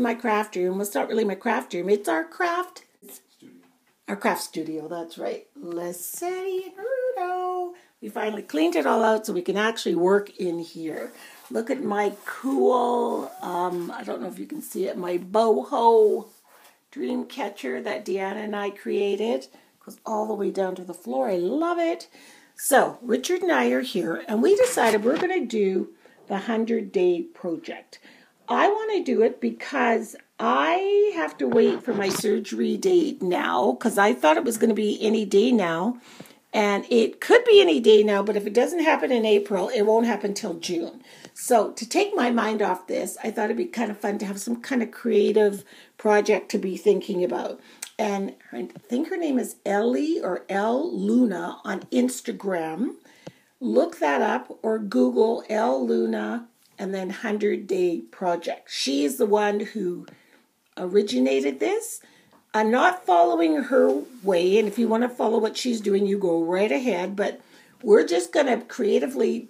my craft room. Well, it's not really my craft room. It's our craft studio. Our craft studio, that's right. Lissetti and Rudo. We finally cleaned it all out so we can actually work in here. Look at my cool, I don't know if you can see it, my boho dream catcher that Deanna and I created. It goes all the way down to the floor. I love it. So, Richard and I are here, and we decided we're going to do the 100-day project. I want to do it because I have to wait for my surgery date now, because I thought it was going to be any day now. And it could be any day now, but if it doesn't happen in April, it won't happen till June. So to take my mind off this, I thought it'd be kind of fun to have some kind of creative project to be thinking about. And I think her name is Ellie or Elle Luna on Instagram. Look that up or Google Elle Luna and then 100-day project. She is the one who originated this. I'm not following her way, and if you want to follow what she's doing, you go right ahead, but we're just going to creatively,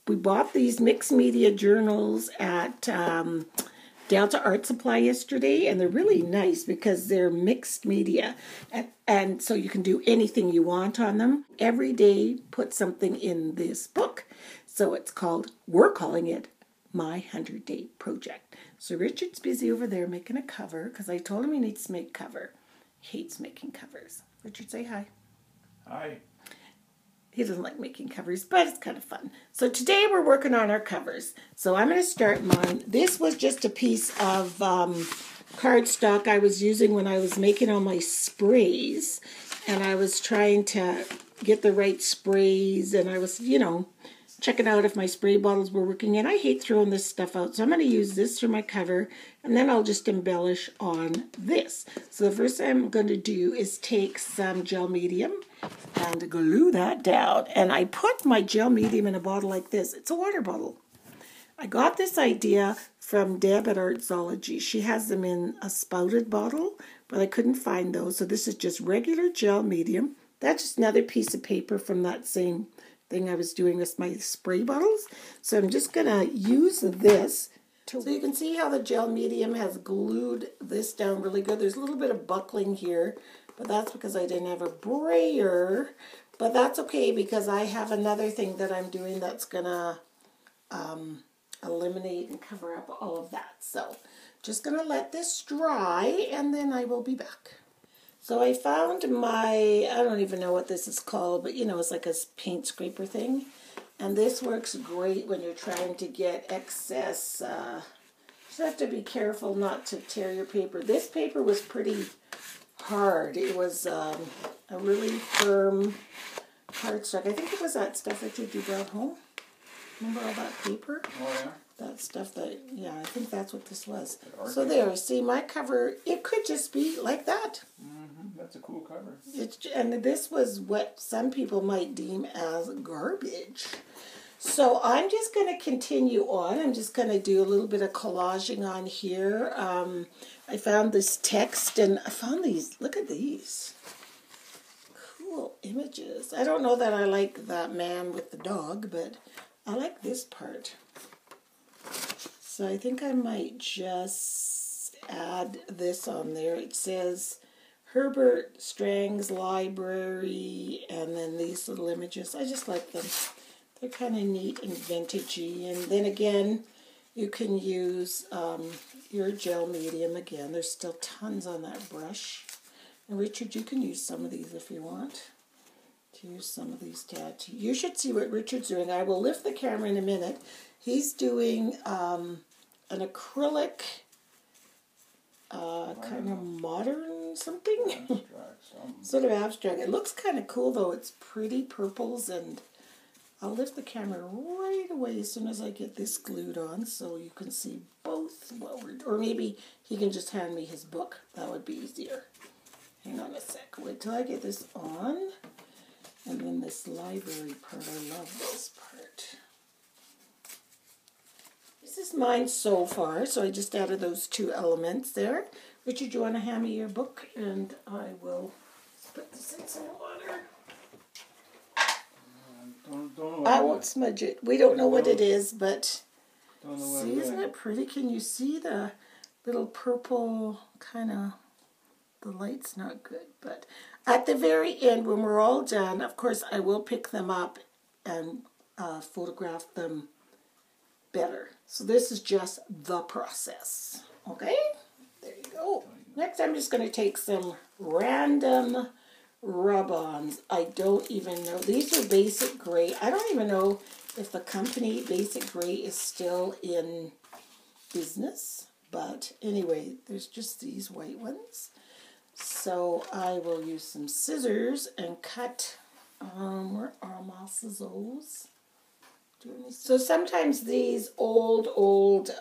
we bought these mixed media journals at Delta Art Supply yesterday, and they're really nice because they're mixed media, and so you can do anything you want on them. Every day, put something in this book, so it's called, we're calling it, My 100-Day Project. So Richard's busy over there making a cover because I told him he needs to make cover. He hates making covers. Richard, say hi. Hi. He doesn't like making covers, but it's kind of fun. So today we're working on our covers. So I'm going to start mine. This was just a piece of cardstock I was using when I was making all my sprays. And I was trying to get the right sprays. And I was, you know, checking out if my spray bottles were working, and I hate throwing this stuff out, so I'm going to use this for my cover, and then I'll just embellish on this. So the first thing I'm going to do is take some gel medium and glue that down, and I put my gel medium in a bottle like this. It's a water bottle. I got this idea from Deb at Artsology. She has them in a spouted bottle, but I couldn't find those, so this is just regular gel medium. That's just another piece of paper from that same thing I was doing with my spray bottles. So I'm just going to use this. So you can see how the gel medium has glued this down really good. There's a little bit of buckling here, but that's because I didn't have a brayer. But that's okay because I have another thing that I'm doing that's going to eliminate and cover up all of that. So just going to let this dry and then I will be back. So I found my, I don't even know what this is called, but you know, it's like a paint scraper thing. And this works great when you're trying to get excess. You just have to be careful not to tear your paper. This paper was pretty hard. It was a really firm cardstock. I think it was that stuff that you brought home. Remember all that paper? Oh, yeah. That stuff that, yeah, I think that's what this was. So there, see, my cover, it could just be like that. Mm-hmm. That's a cool cover. And this was what some people might deem as garbage. So I'm just going to continue on. I'm just going to do a little bit of collaging on here. I found this text, and I found these, look at these. Cool images. I don't know that I like that man with the dog, but I like this part. So I think I might just add this on there. It says Herbert Strang's Library, and then these little images. I just like them. They're kind of neat and vintagey. And then again, you can use your gel medium again. There's still tons on that brush. And Richard, you can use some of these if you want. To use some of these tattoos. You should see what Richard's doing. I will lift the camera in a minute. He's doing an acrylic kind of modern something. Abstract, sort of abstract. It looks kind of cool though. It's pretty purples, and I'll lift the camera right away as soon as I get this glued on so you can see both what we're, or maybe he can just hand me his book. That would be easier. Hang on a sec. Wait till I get this on. And then this library part, I love this part. This is mine so far, so I just added those two elements there. Richard, you want to hand me your book? And I will put this in some water. I won't smudge it. We don't know what it is, but see, isn't it pretty? Can you see the little purple kind of, the light's not good, but at the very end when we're all done, of course I will pick them up and photograph them better. So this is just the process. Okay, there you go. Next I'm just going to take some random rub-ons. I don't even know. These are Basic Gray. I don't even know if the company Basic Gray is still in business. But anyway, there's just these white ones. So I will use some scissors and cut, where are my scissors? So sometimes these old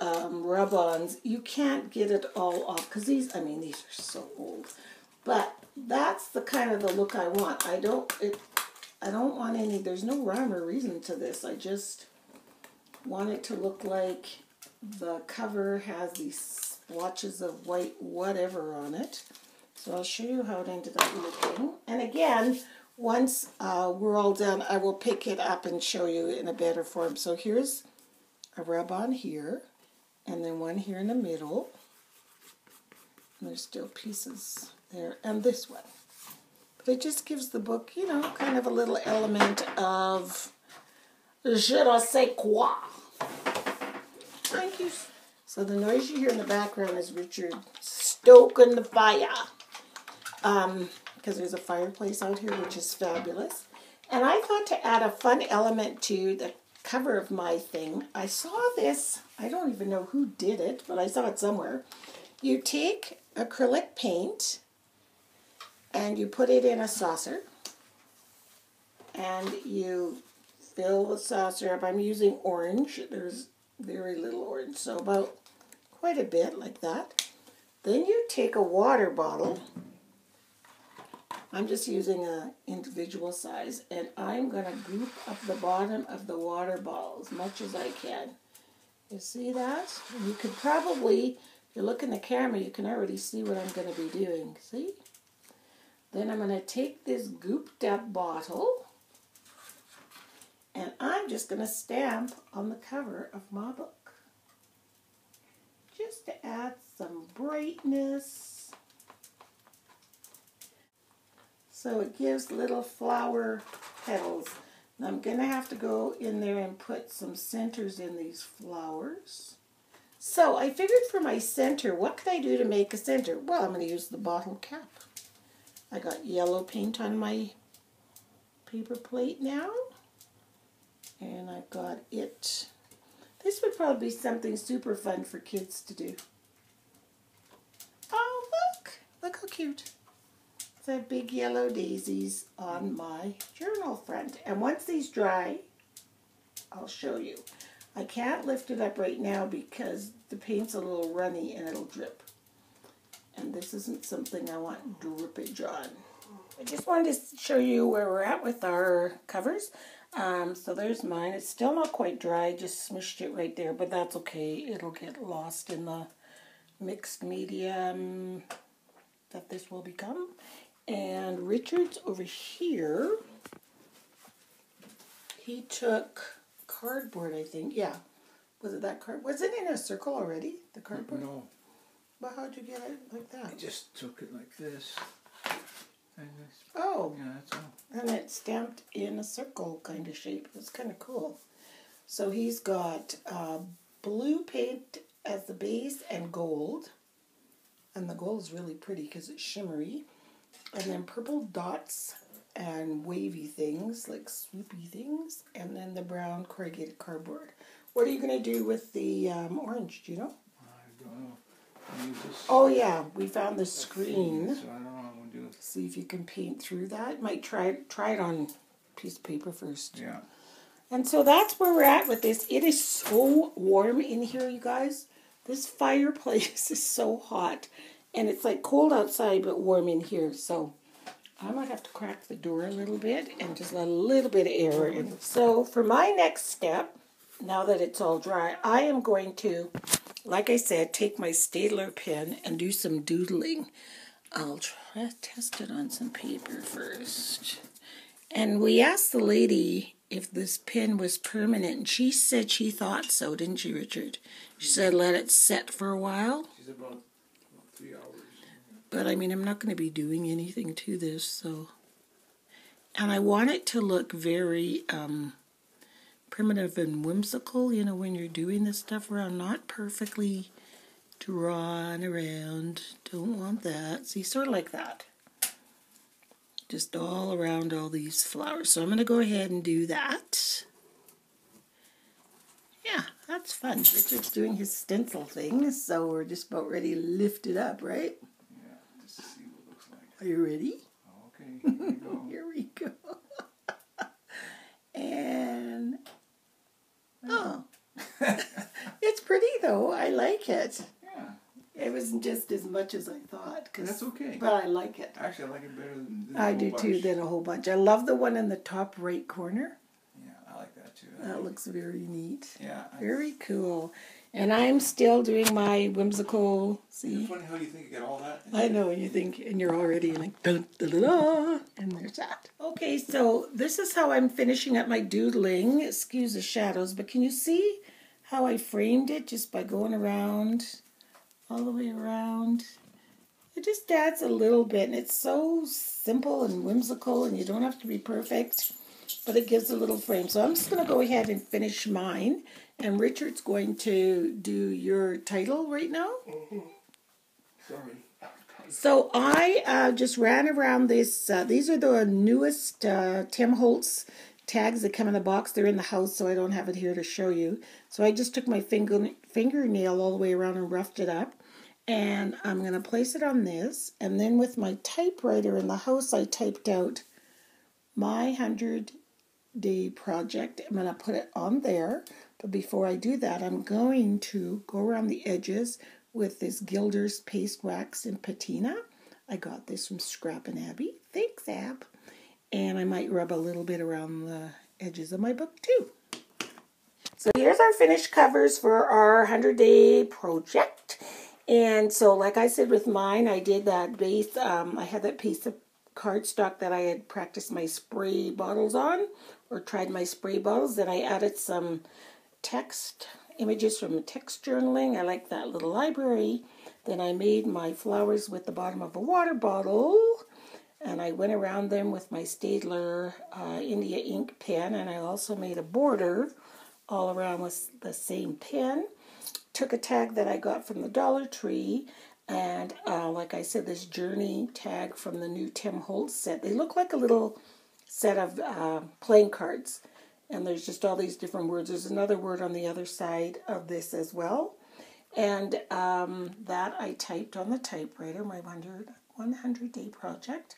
rub-ons, you can't get it all off. Because these are so old. But that's the kind of the look I want. I don't want any, there's no rhyme or reason to this. I just want it to look like the cover has these splotches of white whatever on it. So I'll show you how it ended up looking. And again, once we're all done, I will pick it up and show you in a better form. So here's a rub-on here, and then one here in the middle. And there's still pieces there, and this one. But it just gives the book, you know, kind of a little element of je ne sais quoi. Thank you. So the noise you hear in the background is Richard stoking the fire. Because there's a fireplace out here, which is fabulous. And I thought to add a fun element to the cover of my thing. I saw this, I don't even know who did it, but I saw it somewhere. You take acrylic paint and you put it in a saucer. And you fill the saucer up. I'm using orange. There's very little orange, so about quite a bit like that. Then you take a water bottle. I'm just using an individual size, and I'm going to goop up the bottom of the water bottle as much as I can. You see that? And you could probably, if you look in the camera, you can already see what I'm going to be doing. See? Then I'm going to take this gooped up bottle, and I'm just going to stamp on the cover of my book. Just to add some brightness. So it gives little flower petals. And I'm going to have to go in there and put some centers in these flowers. So I figured for my center, what could I do to make a center? Well, I'm going to use the bottle cap. I got yellow paint on my paper plate now. And I've got it. This would probably be something super fun for kids to do. Oh, look! Look how cute. The big yellow daisies on my journal front. And once these dry, I'll show you. I can't lift it up right now because the paint's a little runny and it'll drip. And this isn't something I want drippage on. I just wanted to show you where we're at with our covers. So there's mine. It's still not quite dry. Just smushed it right there, but that's okay. It'll get lost in the mixed medium that this will become. And Richard's over here. He took cardboard, I think. Yeah. Was it that card? Was it in a circle already, the cardboard? No. But how'd you get it like that? I just took it like this. Oh. Yeah, that's all. And it's stamped in a circle kind of shape. It's kind of cool. So he's got blue paint as the base and gold. And the gold is really pretty because it's shimmery. And then purple dots and wavy things, like swoopy things. And then the brown corrugated cardboard. What are you going to do with the orange? Do you know? I don't know. Oh, yeah. We found the screen. So I don't know what I'm going to do. See if you can paint through that. Might try it on a piece of paper first. Yeah. And so that's where we're at with this. It is so warm in here, you guys. This fireplace is so hot. And it's like cold outside, but warm in here. So I might have to crack the door a little bit and just let a little bit of air in. So for my next step, now that it's all dry, I am going to, like I said, take my Staedtler pen and do some doodling. I'll try to test it on some paper first. And we asked the lady if this pen was permanent, and she said she thought so, didn't she, Richard? She said let it set for a while. She is about 3 hours. But I mean, I'm not going to be doing anything to this, so. And I want it to look very primitive and whimsical, you know, when you're doing this stuff around, not perfectly drawn around. Don't want that. See, sort of like that. Just all around all these flowers. So I'm going to go ahead and do that. Yeah, that's fun. Richard's doing his stencil thing, so we're just about ready to lift it up, right? Yeah, just to see what it looks like. Are you ready? Okay, here we go. Here we go. And, oh. It's pretty, though. I like it. Yeah. It wasn't just as much as I thought. That's okay. But I like it. Actually, I like it better than I do too, than a whole bunch. I love the one in the top right corner. Yeah, I like that too. That looks very neat. Yeah. Very cool. And I'm still doing my whimsical, see? It's funny how you think you get all that. I know, and you think, and you're already like, dun, da, da, da, and there's that. Okay, so this is how I'm finishing up my doodling. Excuse the shadows, but can you see how I framed it just by going around, all the way around? It just adds a little bit, and it's so simple and whimsical, and you don't have to be perfect, but it gives a little frame. So I'm just going to go ahead and finish mine, and Richard's going to do your title right now. Sorry. So I just ran around this. These are the newest Tim Holtz tags that come in the box. They're in the house, so I don't have it here to show you. So I just took my fingernail all the way around and roughed it up. And I'm going to place it on this. And then with my typewriter in the house, I typed out my 100-day project. I'm going to put it on there. But before I do that, I'm going to go around the edges with this Gilder's Paste Wax and Patina. I got this from Scrap and Abby. Thanks, Ab. And I might rub a little bit around the edges of my book, too. So here's our finished covers for our 100-day project. And so, like I said with mine, I did that base. I had that piece of cardstock that I had practiced my spray bottles on, or tried my spray bottles. Then I added some text images from text journaling. I like that little library. Then I made my flowers with the bottom of a water bottle, and I went around them with my Staedtler India ink pen, and I also made a border all around with the same pen. Took a tag that I got from the Dollar Tree, and like I said, this Journey tag from the new Tim Holtz set. They look like a little set of playing cards, and there's just all these different words. There's another word on the other side of this as well, and that I typed on the typewriter, my 100-day project,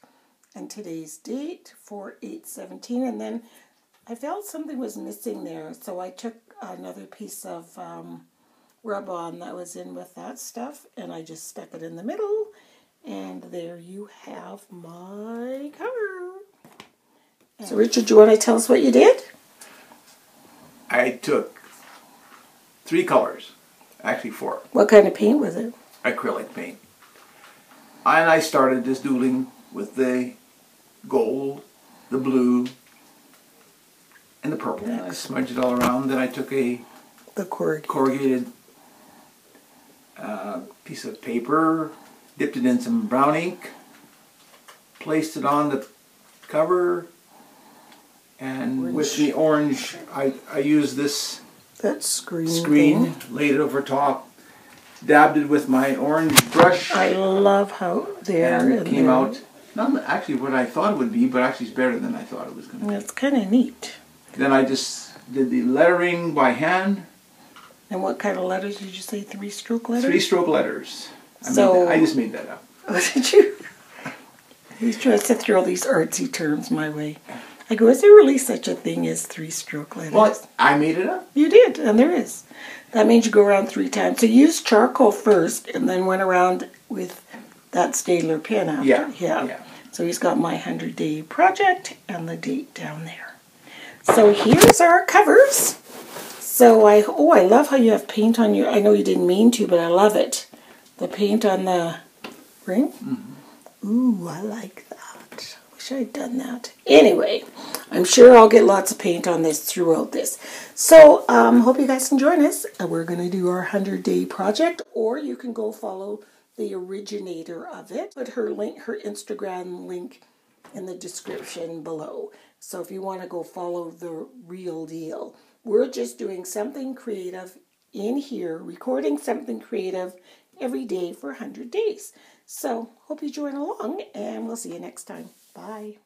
and today's date, 4/8/17, and then I felt something was missing there, so I took another piece of rub-on that was in with that stuff, and I just stuck it in the middle, and there you have my cover. So Richard, do you want to tell us what you did? I took 3 colors, actually 4. What kind of paint was it? Acrylic paint. And I started this doodling with the gold, the blue, and the purple. Yeah. I smudged it all around. Then I took a corrugated piece of paper, dipped it in some brown ink, placed it on the cover, and with the orange, I used this screen, laid it over top, dabbed it with my orange brush. I love how it came out, not actually what I thought it would be, but actually it's better than I thought it was going to be. It's kind of neat. Then I just did the lettering by hand. And what kind of letters did you say? 3-stroke letters? 3-stroke letters. I just made that up. Oh, did you? He's trying to throw these artsy terms my way. I go, is there really such a thing as 3-stroke letters? Well, I made it up. You did, and there is. That means you go around 3 times. So you used charcoal first, and then went around with that Staedtler pen after. Yeah. So he's got my 100-day project and the date down there. So here's our covers. So I love how you have paint on your, I know you didn't mean to, but I love it. The paint on the ring. Mm-hmm. Ooh, I like that. wish I'd done that. Anyway, I'm sure I'll get lots of paint on this throughout this. So, hope you guys can join us. We're going to do our 100-day project, or you can go follow the originator of it. Put her link, her Instagram link in the description below. So if you want to go follow the real deal. We're just doing something creative in here, recording something creative every day for 100 days. So hope you join along, and we'll see you next time. Bye.